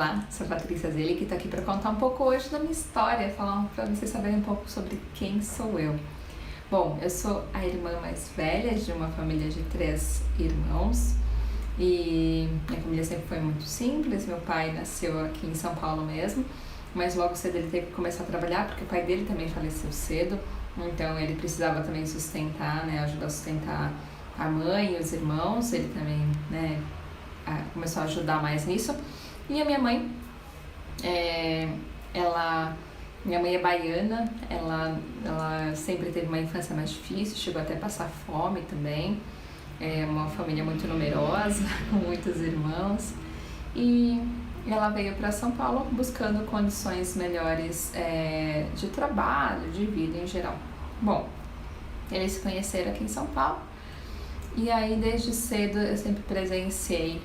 Olá, sou a Patrícia Zeli, que está aqui para contar um pouco hoje da minha história, falar para vocês saberem um pouco sobre quem sou eu. Bom, eu sou a irmã mais velha de uma família de 3 irmãos e minha família sempre foi muito simples. Meu pai nasceu aqui em São Paulo mesmo, mas logo cedo ele teve que começar a trabalhar porque o pai dele também faleceu cedo, então ele precisava também sustentar, ajudar a sustentar a mãe e os irmãos. Ele também, começou a ajudar mais nisso. E a minha mãe, minha mãe é baiana, ela sempre teve uma infância mais difícil, chegou até a passar fome também. É uma família muito numerosa, com muitos irmãos. E ela veio para São Paulo buscando condições melhores de trabalho, de vida em geral. Bom, eles se conheceram aqui em São Paulo. E aí, desde cedo, eu sempre presenciei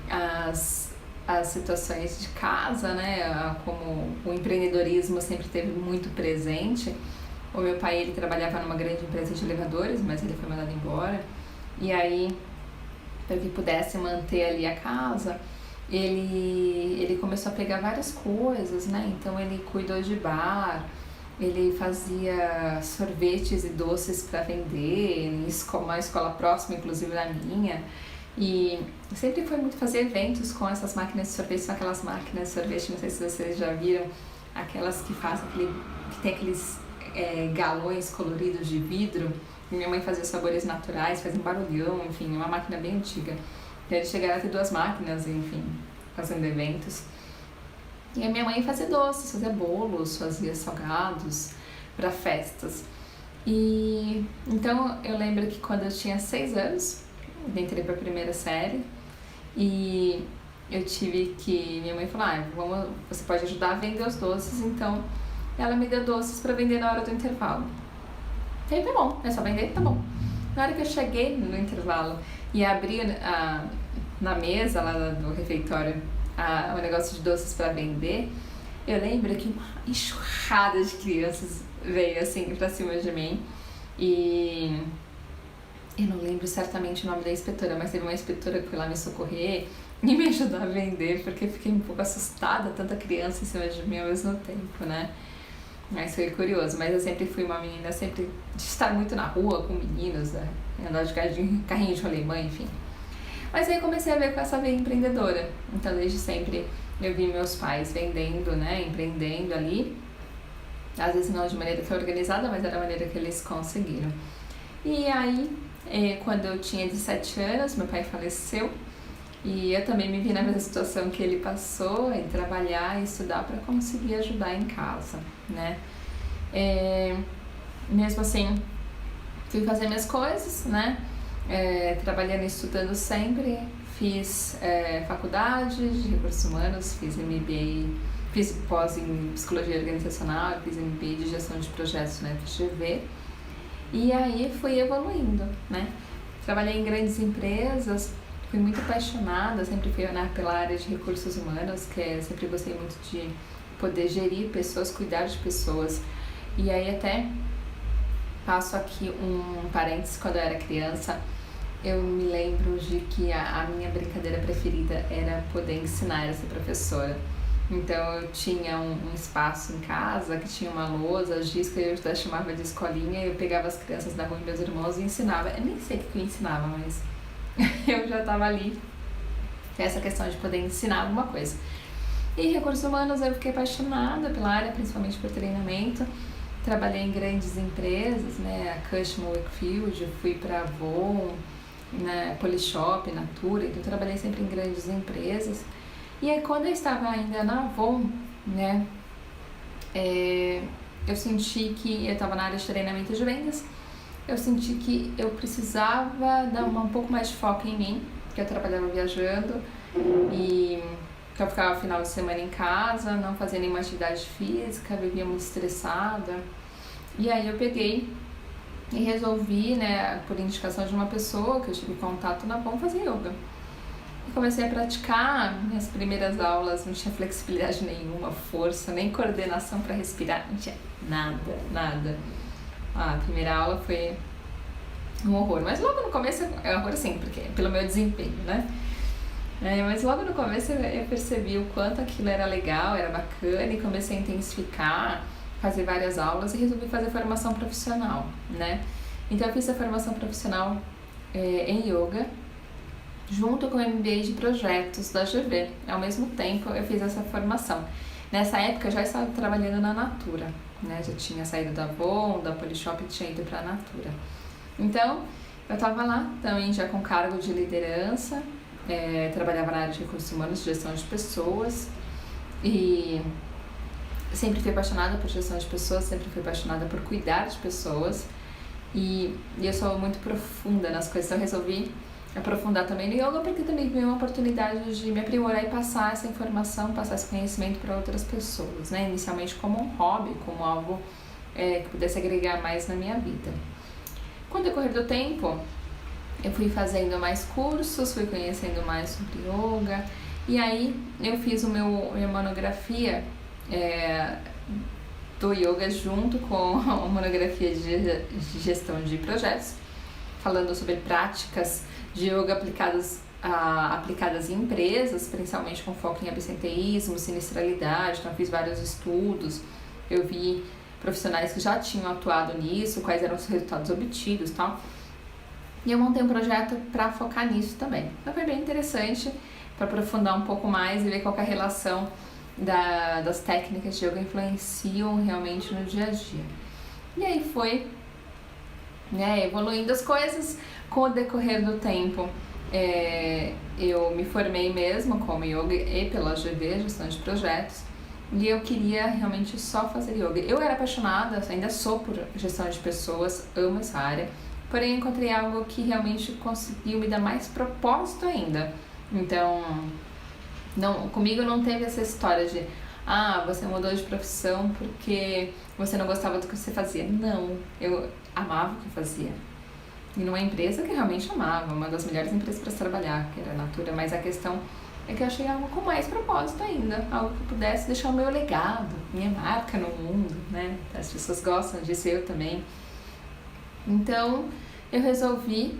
as situações de casa, como o empreendedorismo sempre teve muito presente. O meu pai, ele trabalhava numa grande empresa de elevadores, mas ele foi mandado embora. E aí, para que pudesse manter ali a casa, ele começou a pegar várias coisas, Então ele cuidou de bar, ele fazia sorvetes e doces para vender em uma escola próxima, inclusive da minha. E sempre foi muito fazer eventos com essas máquinas de sorvete. São aquelas máquinas de sorvete, não sei se vocês já viram, aquelas que fazem que tem aqueles galões coloridos de vidro. E minha mãe fazia sabores naturais, fazia um barulhão, enfim, uma máquina bem antiga. E eles chegaram a ter 2 máquinas, enfim, fazendo eventos. E a minha mãe fazia doces, fazia bolos, fazia salgados para festas. E então eu lembro que quando eu tinha 6 anos, eu entrei para a primeira série e eu tive que... Minha mãe falou, você pode ajudar a vender os doces, então ela me deu doces para vender na hora do intervalo. E aí, tá bom, é só vender? Tá bom. Na hora que eu cheguei no intervalo e abri na mesa lá do refeitório o negócio de doces para vender, eu lembro que uma enxurrada de crianças veio assim pra cima de mim e... Eu não lembro certamente o nome da inspetora, mas teve uma inspetora que foi lá me socorrer e me ajudar a vender, porque eu fiquei um pouco assustada, tanta criança em cima de mim ao mesmo tempo, Mas foi curioso, mas eu sempre fui uma menina, sempre de estar muito na rua com meninos, andar de carrinho de rolemã, enfim. Mas aí comecei a ver com essa veia empreendedora, então desde sempre eu vi meus pais vendendo, empreendendo ali, às vezes não de maneira tão organizada, mas era a maneira que eles conseguiram. E aí, quando eu tinha 17 anos, meu pai faleceu e eu também me vi na mesma situação que ele passou, em trabalhar e estudar para conseguir ajudar em casa, Mesmo assim, fui fazer minhas coisas, trabalhando e estudando sempre, fiz faculdade de recursos humanos, fiz MBA, fiz pós em psicologia organizacional, fiz MBA de gestão de projetos na FGV. E aí fui evoluindo, Trabalhei em grandes empresas, fui muito apaixonada, sempre fui pela área de recursos humanos, sempre gostei muito de poder gerir pessoas, cuidar de pessoas. E aí até passo aqui um parênteses, quando eu era criança, eu me lembro de que a minha brincadeira preferida era poder ensinar, era ser professora. Então eu tinha um espaço em casa que tinha uma lousa, giz, que eu até chamava de escolinha, e eu pegava as crianças da rua e meus irmãos e ensinava. Eu nem sei o que eu ensinava, mas eu já estava ali, essa questão de poder ensinar alguma coisa. E recursos humanos, eu fiquei apaixonada pela área, principalmente por treinamento. Trabalhei em grandes empresas, a Cushman & Wakefield, eu fui para a Avon, Polishop, Natura, então trabalhei sempre em grandes empresas. E aí, quando eu estava ainda na Avon, eu senti que eu estava na área de treinamento de vendas, eu senti que eu precisava dar um pouco mais de foco em mim, porque eu trabalhava viajando e que eu ficava final de semana em casa, não fazia nenhuma atividade física, vivia muito estressada. E aí eu peguei e resolvi, por indicação de uma pessoa que eu tive contato na Avon, fazer yoga. E comecei a praticar. Minhas primeiras aulas não tinha flexibilidade nenhuma, força, nem coordenação para respirar, não tinha nada. A primeira aula foi um horror, mas logo no começo é um horror assim, porque pelo meu desempenho, Mas logo no começo eu percebi o quanto aquilo era legal, era bacana e comecei a intensificar, fazer várias aulas e resolvi fazer formação profissional, né? Então eu fiz a formação profissional em yoga, junto com o MBA de projetos da GV. Ao mesmo tempo eu fiz essa formação. Nessa época eu já estava trabalhando na Natura, né? Já tinha saído da Avon, da Polishop e tinha ido para a Natura. Então eu estava lá também já com cargo de liderança, trabalhava na área de recursos humanos, gestão de pessoas e sempre fui apaixonada por gestão de pessoas, sempre fui apaixonada por cuidar de pessoas e eu sou muito profunda nas coisas, então eu resolvi aprofundar também no yoga porque também veio uma oportunidade de me aprimorar e passar essa informação, passar esse conhecimento para outras pessoas, né? Inicialmente como um hobby, como algo que pudesse agregar mais na minha vida. Com o decorrer do tempo, eu fui fazendo mais cursos, fui conhecendo mais sobre yoga e aí eu fiz minha monografia do yoga junto com a monografia de gestão de projetos, falando sobre práticas de yoga aplicadas em empresas, principalmente com foco em absenteísmo, sinistralidade. Então eu fiz vários estudos, eu vi profissionais que já tinham atuado nisso, quais eram os resultados obtidos e tal. E eu montei um projeto para focar nisso também. Então foi bem interessante para aprofundar um pouco mais e ver qual que é a relação das técnicas de yoga influenciam realmente no dia a dia. E aí foi evoluindo as coisas com o decorrer do tempo. Eu me formei mesmo como yoga e pela GV, gestão de projetos, e eu queria realmente só fazer yoga. Eu era apaixonada, ainda sou por gestão de pessoas, amo essa área, porém encontrei algo que realmente conseguiu me dar mais propósito ainda. Então, comigo não teve essa história de você mudou de profissão porque você não gostava do que você fazia. Não, eu amava o que eu fazia. E numa empresa que eu realmente amava, uma das melhores empresas para se trabalhar, que era a Natura, mas a questão é que eu achei algo com mais propósito ainda, algo que eu pudesse deixar o meu legado, minha marca no mundo, né? As pessoas gostam disso, eu também. Então, eu resolvi,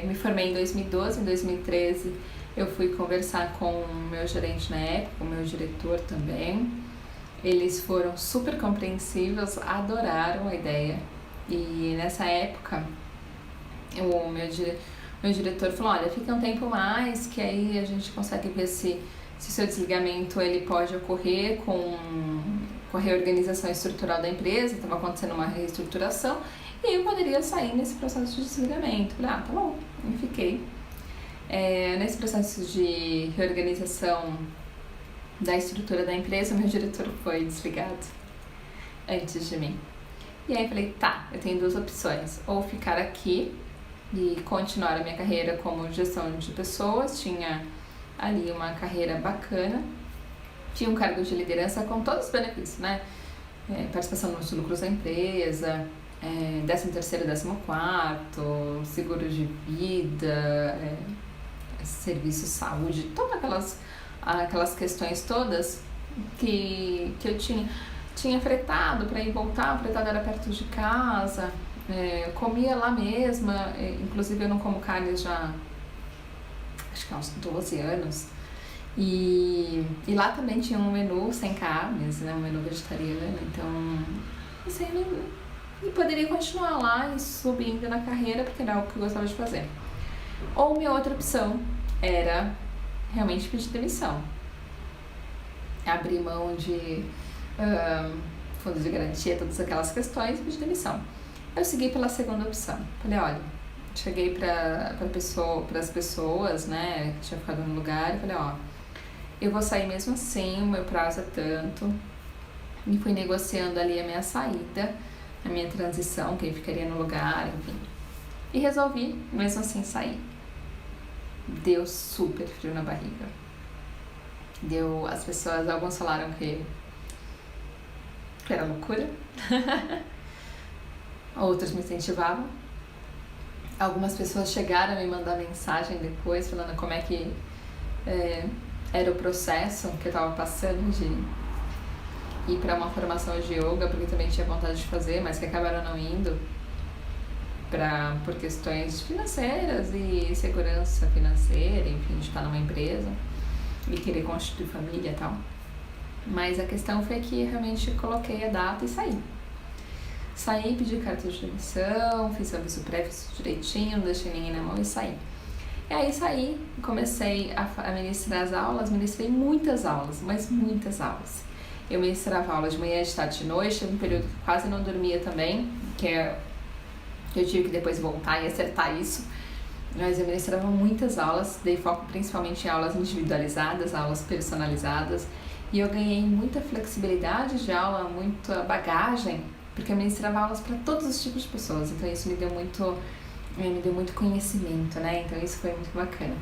me formei em 2012, em 2013 eu fui conversar com o meu gerente na época, o meu diretor também. Eles foram super compreensivos, adoraram a ideia. E nessa época, o meu diretor falou, olha, fica um tempo mais, que aí a gente consegue ver se o seu desligamento ele pode ocorrer com a reorganização estrutural da empresa, estava acontecendo uma reestruturação, e eu poderia sair nesse processo de desligamento. Falei, tá bom, e fiquei. Nesse processo de reorganização da estrutura da empresa, meu diretor foi desligado antes de mim. E aí eu falei, eu tenho duas opções, ou ficar aqui e continuar a minha carreira como gestão de pessoas, tinha ali uma carreira bacana, tinha um cargo de liderança com todos os benefícios, né? Participação nos lucros da empresa, 13º, 14º, seguro de vida, serviço de saúde, todas aquelas questões todas que eu tinha fretado para ir voltar, o fretado era perto de casa, comia lá mesma, inclusive eu não como carne já acho que há uns 12 anos, e lá também tinha um menu sem carnes, né, um menu vegetariano, então assim, eu poderia continuar lá e subindo na carreira porque era algo que eu gostava de fazer. Ou minha outra opção era realmente pedir demissão, abrir mão de fundo de garantia, todas aquelas questões e pedir demissão. Eu segui pela segunda opção. Falei, olha, cheguei para as pessoas, né, que tinham ficado no lugar, e falei, eu vou sair mesmo assim, o meu prazo é tanto, e fui negociando ali a minha saída, a minha transição, quem ficaria no lugar, enfim. E resolvi, mesmo assim, sair. Deu super frio na barriga. As pessoas, alguns falaram que era loucura. Outros me incentivavam. Algumas pessoas chegaram a me mandar mensagem depois, falando como é que era o processo que eu estava passando de ir para uma formação de yoga, porque também tinha vontade de fazer, mas que acabaram não indo. por questões financeiras e segurança financeira, enfim, de estar numa empresa e querer constituir família e tal. Mas a questão foi que realmente coloquei a data e saí. Saí, pedi carta de demissão, fiz aviso prévio direitinho, não deixei ninguém na mão e saí. E aí saí, comecei a ministrar as aulas, ministrei muitas aulas, mas muitas aulas. Eu ministrava aula de manhã, de tarde, de noite, teve um período que quase não dormia também, eu tive que depois voltar e acertar isso. Mas eu ministrava muitas aulas, dei foco principalmente em aulas individualizadas, aulas personalizadas. E eu ganhei muita flexibilidade de aula, muita bagagem, porque eu ministrava aulas para todos os tipos de pessoas. Então isso me deu muito conhecimento, né? Então isso foi muito bacana.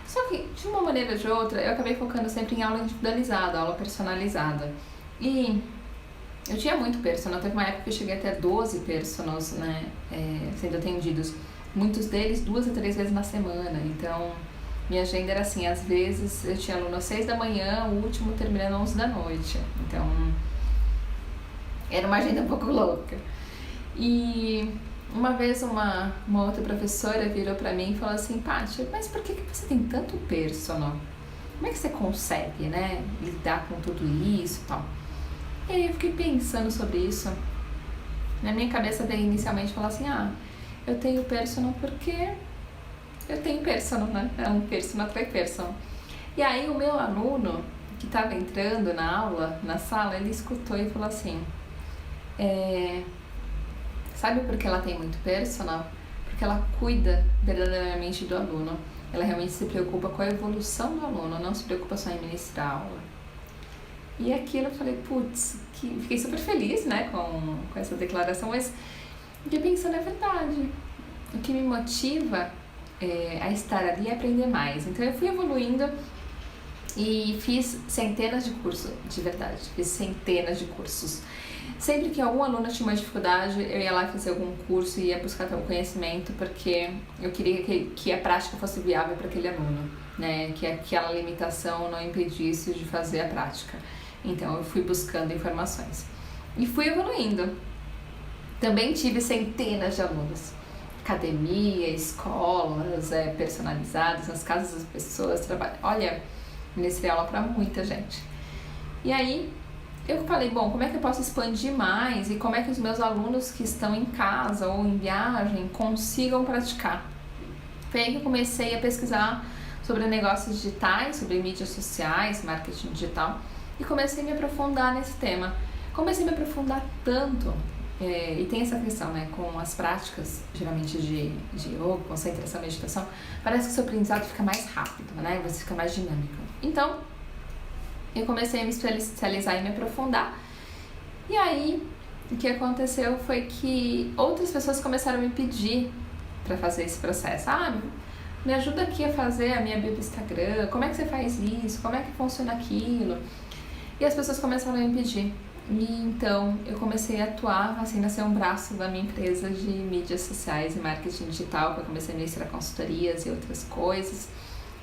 Só que, de uma maneira ou de outra, eu acabei focando sempre em aula individualizada, aula personalizada. E eu tinha muito personal, teve uma época que eu cheguei até 12 personals, né, sendo atendidos. Muitos deles 2 a 3 vezes na semana. Então, minha agenda era assim, às vezes eu tinha aluno às 6 da manhã, o último terminando às 11 da noite. Então, era uma agenda um pouco louca. E uma vez uma outra professora virou pra mim e falou assim: Paty, mas por que você tem tanto personal? Como é que você consegue, né, lidar com tudo isso e tal? E aí eu fiquei pensando sobre isso. Na minha cabeça veio inicialmente falar assim: eu tenho personal porque eu tenho personal, né? É um personal atrai personal. E aí o meu aluno, que estava entrando na aula, na sala, ele escutou e falou assim: sabe por que ela tem muito personal? Porque ela cuida verdadeiramente do aluno. Ela realmente se preocupa com a evolução do aluno, não se preocupa só em ministrar a aula. E aquilo eu falei, putz, fiquei super feliz, né, com essa declaração, mas fiquei pensando, é verdade. O que me motiva a estar ali e aprender mais. Então eu fui evoluindo e fiz centenas de cursos, de verdade, fiz centenas de cursos. Sempre que algum aluno tinha uma dificuldade, eu ia lá fazer algum curso e ia buscar algum conhecimento, porque eu queria que a prática fosse viável para aquele aluno, né, que aquela limitação não impedisse de fazer a prática. Então eu fui buscando informações e fui evoluindo. Também tive centenas de alunos, academia, escolas personalizadas, nas casas das pessoas, trabalho. Olha, ministrei aula para muita gente. E aí eu falei, bom, como é que eu posso expandir mais e como é que os meus alunos que estão em casa ou em viagem consigam praticar? Foi aí que eu comecei a pesquisar sobre negócios digitais, sobre mídias sociais, marketing digital, e comecei a me aprofundar nesse tema. Comecei a me aprofundar tanto, e tem essa questão, né, com as práticas, geralmente de yoga, concentração, meditação, parece que o seu aprendizado fica mais rápido, né, você fica mais dinâmico. Então, eu comecei a me especializar e me aprofundar, e aí, o que aconteceu foi que outras pessoas começaram a me pedir para fazer esse processo. Me ajuda aqui a fazer a minha bio do Instagram, como é que você faz isso, como é que funciona aquilo? E as pessoas começaram a me pedir. E então eu comecei a atuar, assim, a ser um braço da minha empresa de mídias sociais e marketing digital, que eu comecei a ministrar consultorias e outras coisas.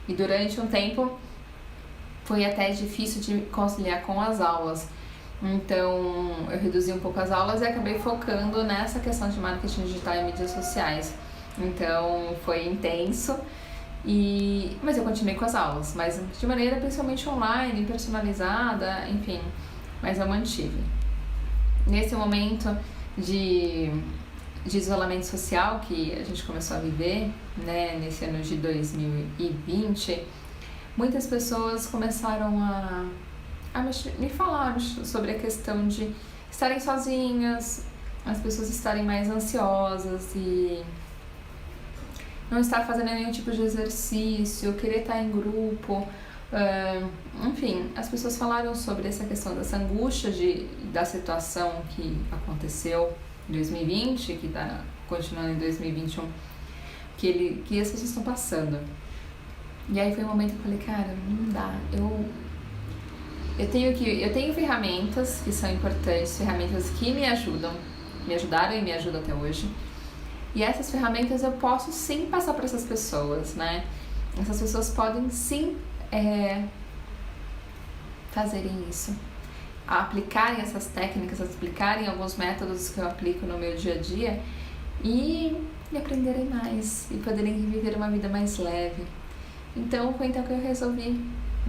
E durante um tempo foi até difícil de conciliar com as aulas. Então eu reduzi um pouco as aulas e acabei focando nessa questão de marketing digital e mídias sociais. Então foi intenso. Mas eu continuei com as aulas, mas de maneira principalmente online, personalizada, enfim, mas eu mantive. Nesse momento de isolamento social que a gente começou a viver, né, nesse ano de 2020, muitas pessoas começaram a me falar sobre a questão de estarem sozinhas, as pessoas estarem mais ansiosas e não estar fazendo nenhum tipo de exercício, querer estar em grupo, enfim, as pessoas falaram sobre essa questão dessa angústia da situação que aconteceu em 2020, que está continuando em 2021, que as pessoas estão passando. E aí foi um momento que eu falei, cara, não dá, eu tenho ferramentas que são importantes, ferramentas que me ajudaram e me ajudam até hoje. E essas ferramentas eu posso sim passar para essas pessoas, né? Essas pessoas podem sim fazerem isso, aplicarem essas técnicas, aplicarem alguns métodos que eu aplico no meu dia a dia e aprenderem mais e poderem viver uma vida mais leve. Então foi então que eu resolvi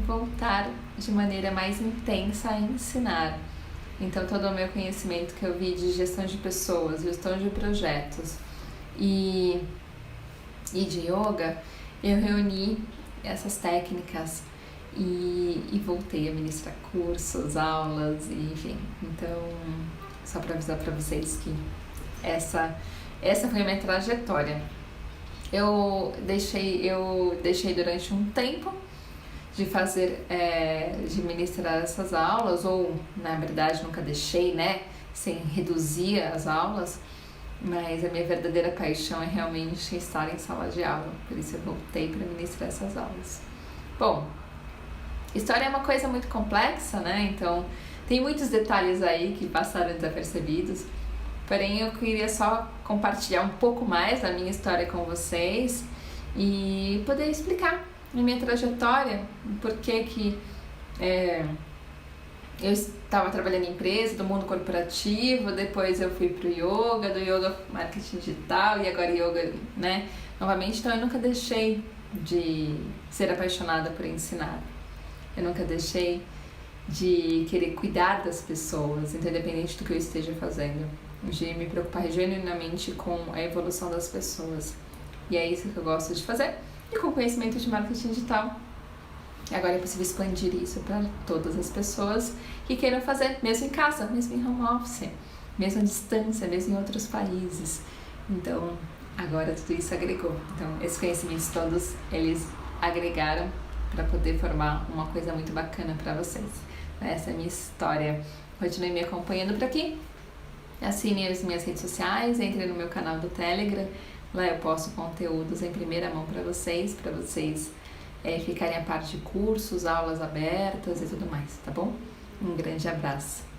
voltar de maneira mais intensa a ensinar. Então todo o meu conhecimento que eu vi de gestão de pessoas, gestão de projetos e de yoga, eu reuni essas técnicas e voltei a ministrar cursos, aulas, e enfim. Então, só para avisar para vocês que essa foi a minha trajetória. Eu deixei durante um tempo de fazer, de ministrar essas aulas, ou na verdade nunca deixei, né, sem reduzir as aulas, mas a minha verdadeira paixão é realmente estar em sala de aula, por isso eu voltei para ministrar essas aulas. Bom, história é uma coisa muito complexa, né, então tem muitos detalhes aí que passaram desapercebidos, porém eu queria só compartilhar um pouco mais da minha história com vocês e poder explicar a minha trajetória, por que eu estava trabalhando em empresa, do mundo corporativo, depois eu fui pro yoga, do yoga marketing digital e agora yoga, né, novamente. Então eu nunca deixei de ser apaixonada por ensinar, eu nunca deixei de querer cuidar das pessoas, independente do que eu esteja fazendo, de me preocupar genuinamente com a evolução das pessoas. E é isso que eu gosto de fazer. E com conhecimento de marketing digital, agora é possível expandir isso para todas as pessoas que queiram fazer, mesmo em casa, mesmo em home office, mesmo à distância, mesmo em outros países. Então, agora tudo isso agregou. Então, esses conhecimentos todos, eles agregaram para poder formar uma coisa muito bacana para vocês. Essa é a minha história. Continue me acompanhando por aqui. Assine as minhas redes sociais, entre no meu canal do Telegram. Lá eu posto conteúdos em primeira mão para vocês ficarem a par de cursos, aulas abertas e tudo mais, tá bom? Um grande abraço.